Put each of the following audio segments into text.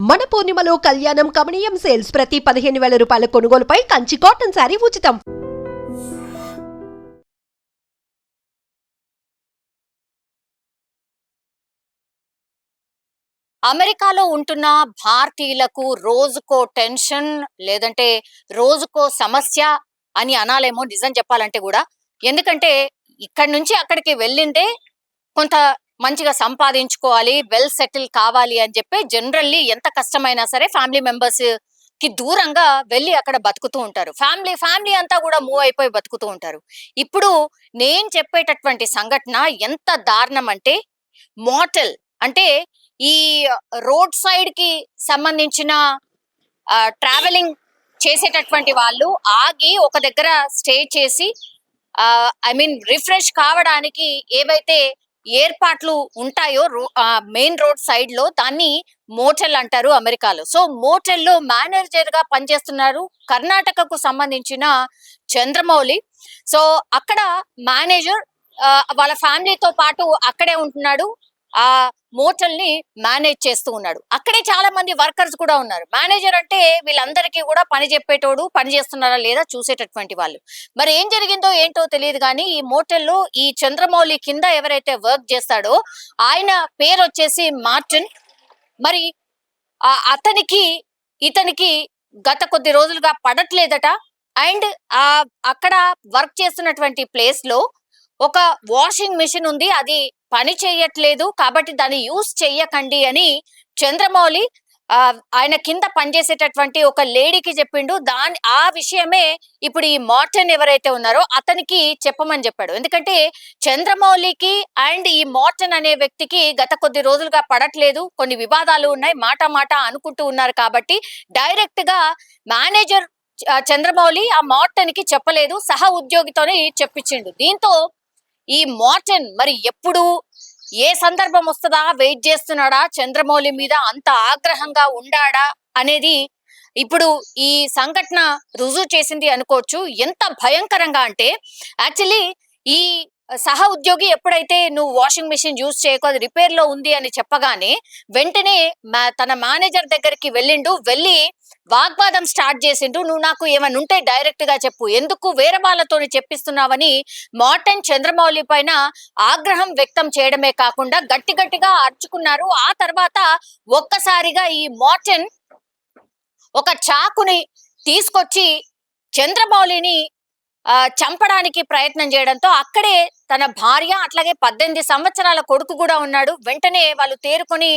మన పూర్ణిమలో కళ్యాణం కమనీయం సేల్స్ ప్రతి 15,000 రూపాయల కొనుగోలుపై కంచి కాటన్ శారీ ఉచితం. అమెరికాలో ఉంటున్న భారతీయులకు రోజుకో టెన్షన్ లేదంటే రోజుకో సమస్య అని అనాలేమో నిజం చెప్పాలంటే కూడా. ఎందుకంటే ఇక్కడి నుంచి అక్కడికి వెళ్ళిందే కొంత మంచిగా సంపాదించుకోవాలి, వెల్ సెటిల్ కావాలి అని చెప్పి జనరల్లీ ఎంత కష్టమైనా సరే ఫ్యామిలీ మెంబర్స్ కి దూరంగా వెళ్ళి అక్కడ బతుకుతూ ఉంటారు. ఫ్యామిలీ అంతా కూడా మూవ్ అయిపోయి బతుకుతూ ఉంటారు. ఇప్పుడు నేను చెప్పేటటువంటి సంఘటన ఎంత దారుణం అంటే, మోటల్ అంటే ఈ రోడ్ సైడ్ కి సంబంధించిన ట్రావెలింగ్ చేసేటటువంటి వాళ్ళు ఆగి ఒక దగ్గర స్టే చేసి రిఫ్రెష్ కావడానికి ఏవైతే ఏర్పాట్లు ఉంటాయో మెయిన్ రోడ్ సైడ్ లో దాన్ని మోటెల్ అంటారు అమెరికాలో. సో మోటెల్ లో మేనేజర్ గా పనిచేస్తున్నారు కర్ణాటకకు సంబంధించిన చంద్రమౌళి. సో అక్కడ మేనేజర్ వాళ్ళ ఫ్యామిలీతో పాటు అక్కడే ఉంటున్నాడు, ఆ మోటల్ ని మేనేజ్ చేస్తూ ఉన్నాడు. అక్కడే చాలా మంది వర్కర్స్ కూడా ఉన్నారు. మేనేజర్ అంటే వీళ్ళందరికీ కూడా పని చెప్పేటోడు, పని చేస్తున్నారా లేదా చూసేటటువంటి వాళ్ళు. మరి ఏం జరిగిందో ఏంటో తెలియదు కానీ ఈ మోటల్లో ఈ చంద్రమౌళి కింద ఎవరైతే వర్క్ చేస్తాడో ఆయన పేరు వచ్చేసి మార్టిన్. మరి ఇతనికి గత కొద్ది రోజులుగా పడట్లేదట. అండ్ అక్కడ వర్క్ చేస్తున్నటువంటి ప్లేస్ లో ఒక వాషింగ్ మిషన్ ఉంది, అది పని చేయట్లేదు కాబట్టి దాన్ని యూజ్ చెయ్యకండి అని చంద్రమౌళి ఆయన కింద పనిచేసేటటువంటి ఒక లేడీకి చెప్పిండు. ఆ విషయమే ఇప్పుడు ఈ మార్టిన్ ఎవరైతే ఉన్నారో అతనికి చెప్పమని చెప్పాడు. ఎందుకంటే చంద్రమౌళికి అండ్ ఈ మార్టిన్ అనే వ్యక్తికి గత కొద్ది రోజులుగా పడట్లేదు, కొన్ని వివాదాలు ఉన్నాయి, మాట అనుకుంటూ ఉన్నారు. కాబట్టి డైరెక్ట్ గా మేనేజర్ చంద్రమౌళి ఆ మార్టిన్ కి చెప్పలేదు, సహ ఉద్యోగితోనే చెప్పించిండు. దీంతో ఈ మార్టిన్ మరి ఎప్పుడు ఏ సందర్భం వస్తుందా వెయిట్ చేస్తున్నాడా, చంద్రమౌళి మీద అంత ఆగ్రహంగా ఉండాడా అనేది ఇప్పుడు ఈ సంఘటన రుజువు చేసింది అనుకోవచ్చు. ఎంత భయంకరంగా అంటే యాక్చువల్లీ ఈ సహ ఉద్యోగి ఎప్పుడైతే నువ్వు వాషింగ్ మిషన్ యూజ్ చేయకు, అది రిపేర్ లో ఉంది అని చెప్పగానే వెంటనే తన మేనేజర్ దగ్గరికి వెళ్ళి వాగ్వాదం స్టార్ట్ చేసిండు. నువ్వు నాకు ఏమైనా ఉంటే డైరెక్ట్ గా చెప్పు, ఎందుకు వేరే వాళ్ళతో చెప్పిస్తున్నావని మార్టిన్ చంద్రమౌళి పైన ఆగ్రహం వ్యక్తం చేయడమే కాకుండా గట్టిగా అరుచుకున్నారు. ఆ తర్వాత ఒక్కసారిగా ఈ మార్టిన్ ఒక చాకుని తీసుకొచ్చి చంద్రమౌళిని చంపడానికి ప్రయత్నం చేయడంతో అక్కడే తన భార్య అట్లాగే 18 సంవత్సరాల కొడుకు కూడా ఉన్నాడు. వెంటనే వాళ్ళు తేరుకొని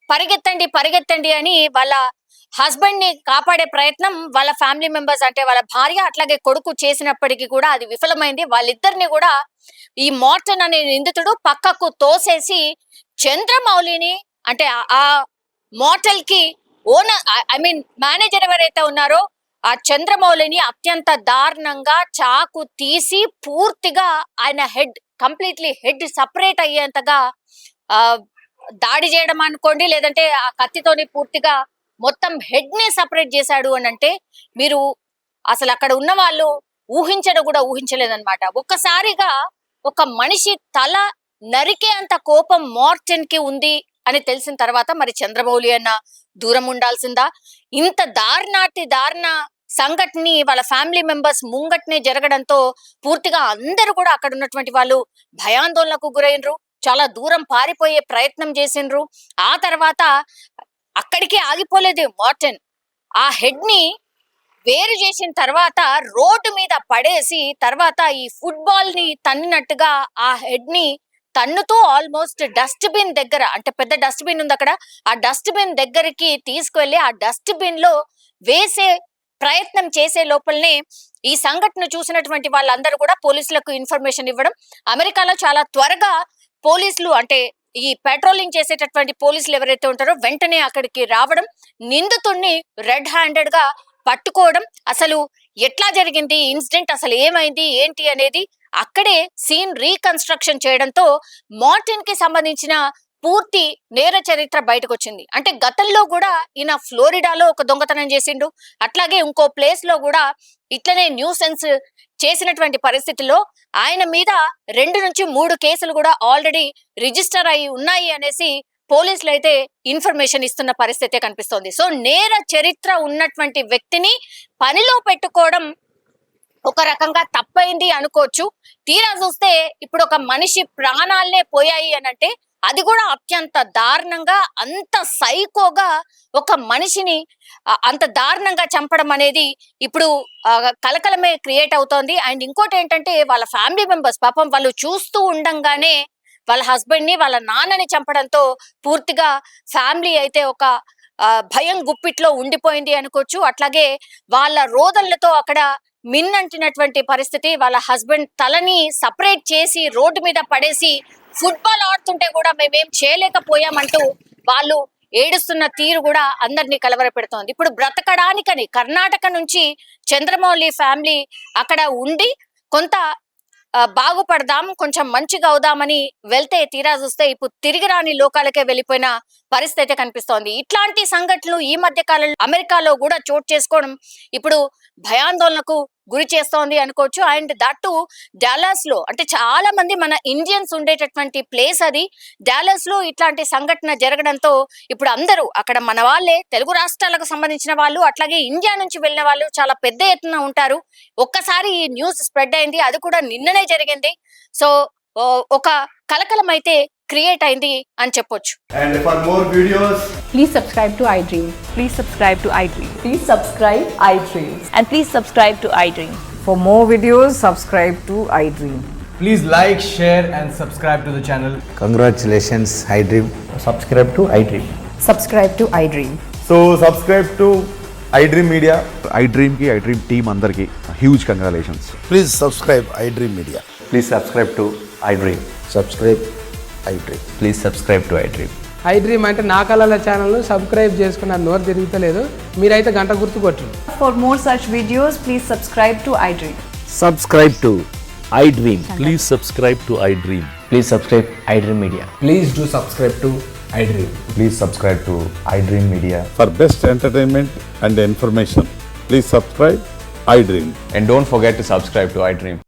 పరిగెత్తండి అని వాళ్ళ హస్బెండ్ ని కాపాడే ప్రయత్నం వాళ్ళ ఫ్యామిలీ మెంబర్స్ అంటే వాళ్ళ భార్య అట్లాగే కొడుకు చేసినప్పటికీ కూడా అది విఫలమైంది. వాళ్ళిద్దరిని కూడా ఈ మార్టిన్ అనే నిందితుడు పక్కకు తోసేసి చంద్రమౌళిని అంటే ఆ మోటల్ కి ఓనర్ మేనేజర్ ఎవరైతే ఉన్నారో ఆ చంద్రమౌళిని అత్యంత దారుణంగా చాకు తీసి పూర్తిగా ఆయన కంప్లీట్లీ హెడ్ సపరేట్ అయ్యేంతగా దాడి చేయడం అనుకోండి, లేదంటే ఆ కత్తితోని పూర్తిగా మొత్తం హెడ్ ని సపరేట్ చేశాడు అని అంటే మీరు అసలు అక్కడ ఉన్న వాళ్ళు ఊహించలేదన్నమాట. ఒక్కసారిగా ఒక మనిషి తల నరికే అంత కోపం మార్టిన్ కి ఉంది అని తెలిసిన తర్వాత మరి చంద్రమౌళి అన్న దూరం ఉండాల్సిందా? ఇంత దారుణ సంఘటనని వాళ్ళ ఫ్యామిలీ మెంబర్స్ ముంగట్నే జరగడంతో పూర్తిగా అందరూ కూడా అక్కడ ఉన్నటువంటి వాళ్ళు భయాందోళనకు గురైనరు, చాలా దూరం పారిపోయే ప్రయత్నం చేసిండ్రు. ఆ తర్వాత అక్కడికే ఆగిపోలేదు మార్టిన్, ఆ హెడ్ ని వేరు చేసిన తర్వాత రోడ్డు మీద పడేసి తర్వాత ఈ ఫుట్బాల్ ని తన్నినట్టుగా ఆ హెడ్ ని తన్నుతూ ఆల్మోస్ట్ డస్ట్ బిన్ దగ్గర, అంటే పెద్ద డస్ట్ బిన్ ఉంది అక్కడ, ఆ డస్ట్ బిన్ దగ్గరికి తీసుకువెళ్ళి ఆ డస్ట్ బిన్ లో వేసే ప్రయత్నం చేసే లోపలనే ఈ సంఘటన చూసినటువంటి వాళ్ళందరూ కూడా పోలీసులకు ఇన్ఫర్మేషన్ ఇవ్వడం. అమెరికాలో చాలా త్వరగా పోలీసులు అంటే ఈ పెట్రోలింగ్ చేసేటటువంటి పోలీసులు ఎవరైతే ఉంటారో వెంటనే అక్కడికి రావడం, నిందితుడిని రెడ్ హ్యాండెడ్ గా పట్టుకోవడం, అసలు ఎట్లా జరిగింది ఇన్సిడెంట్, అసలు ఏమైంది ఏంటి అనేది అక్కడే సీన్ రీకన్స్ట్రక్షన్ చేయడంతో మార్టిన్ కి సంబంధించిన పూర్తి నేర చరిత్ర బయటకు వచ్చింది. అంటే గతంలో కూడా ఈయన ఫ్లోరిడాలో ఒక దొంగతనం చేసిండు, అట్లాగే ఇంకో ప్లేస్ లో కూడా ఇట్లనే న్యూసెన్స్ చేసినటువంటి పరిస్థితుల్లో ఆయన మీద 2 నుంచి 3 కేసులు కూడా ఆల్రెడీ రిజిస్టర్ అయి ఉన్నాయి అనేసి పోలీసులు అయితే ఇన్ఫర్మేషన్ ఇస్తున్న పరిస్థితే కనిపిస్తోంది. సో నేర చరిత్ర ఉన్నటువంటి వ్యక్తిని పనిలో పెట్టుకోవడం ఒక రకంగా తప్పైంది అనుకోవచ్చు. తీరా చూస్తే ఇప్పుడు ఒక మనిషి ప్రాణాలనే పోయాయి అనంటే అది కూడా అత్యంత దారుణంగా, అంత సైకోగా ఒక మనిషిని అంత దారుణంగా చంపడం అనేది ఇప్పుడు కలకలమే క్రియేట్ అవుతోంది. అండ్ ఇంకోటి ఏంటంటే వాళ్ళ ఫ్యామిలీ మెంబర్స్ పాపం వాళ్ళు చూస్తూ ఉండంగానే వాళ్ళ హస్బెండ్ ని, వాళ్ళ నాన్నని చంపడంతో పూర్తిగా ఫ్యామిలీ అయితే ఒక భయం గుప్పిట్లో ఉండిపోయింది అనుకోవచ్చు. అట్లాగే వాళ్ళ రోదనలతో అక్కడ మిన్నంటినటువంటి పరిస్థితి. వాళ్ళ హస్బెండ్ తలని సపరేట్ చేసి రోడ్డు మీద పడేసి ఫుట్బాల్ ఆడుతుంటే కూడా మేమేం చేయలేకపోయామంటూ వాళ్ళు ఏడుస్తున్న తీరు కూడా అందరినీ కలవరపెడుతోంది. ఇప్పుడు బ్రతకడానికని కర్ణాటక నుంచి చంద్రమౌళి ఫ్యామిలీ అక్కడ ఉండి కొంత బాగుపడదాం, కొంచెం మంచిగా అవుదామని వెళ్తే తీరా చూస్తే ఇప్పుడు తిరిగి రాని లోకాలకే వెళ్ళిపోయిన పరిస్థితి కనిపిస్తోంది. ఇట్లాంటి సంఘటనలు ఈ మధ్య కాలంలో అమెరికాలో కూడా చోటు చేసుకోవడం ఇప్పుడు భయాందోళనకు గురి చేస్తోంది అనుకోవచ్చు. అండ్ దట్టు డాలస్ లో, అంటే చాలా మంది మన ఇండియన్స్ ఉండేటటువంటి ప్లేస్ అది. డాలస్ లో ఇట్లాంటి సంఘటన జరగడంతో ఇప్పుడు అందరూ అక్కడ మన వాళ్ళే, తెలుగు రాష్ట్రాలకు సంబంధించిన వాళ్ళు, అట్లాగే ఇండియా నుంచి వెళ్ళిన వాళ్ళు చాలా పెద్ద ఎత్తున ఉంటారు. ఒక్కసారి ఈ న్యూస్ స్ప్రెడ్ అయింది, అది కూడా నిన్ననే జరిగింది. సో ఒక కలకలం అయితే క్రియేట్ అయింది అని చెప్పొచ్చు. And for more videos, Please subscribe to iDream. Please subscribe to iDream. Please subscribe iDream. And please subscribe to iDream. For more videos, subscribe to iDream. please like, share and subscribe to the channel. Congratulations, iDream. subscribe to iDream. Subscribe to iDream. So subscribe to iDream Media. iDream team అందరికి huge congratulations. Please subscribe iDream Media. Please subscribe to iDream. Subscribe iDream. Please subscribe to iDream. iDream అంటే నా కళల ఛానల్ను subscribe చేసుకున్న నోరు తిరుగుతలేదు, మీరైతే గంట గుర్తు కొట్టండి. For more such videos, please subscribe to iDream. Subscribe to iDream. Please subscribe to iDream. Please subscribe iDream Media. Please do subscribe to iDream. Please subscribe to iDream Media. For best entertainment and information, please subscribe iDream. And don't forget to subscribe to iDream.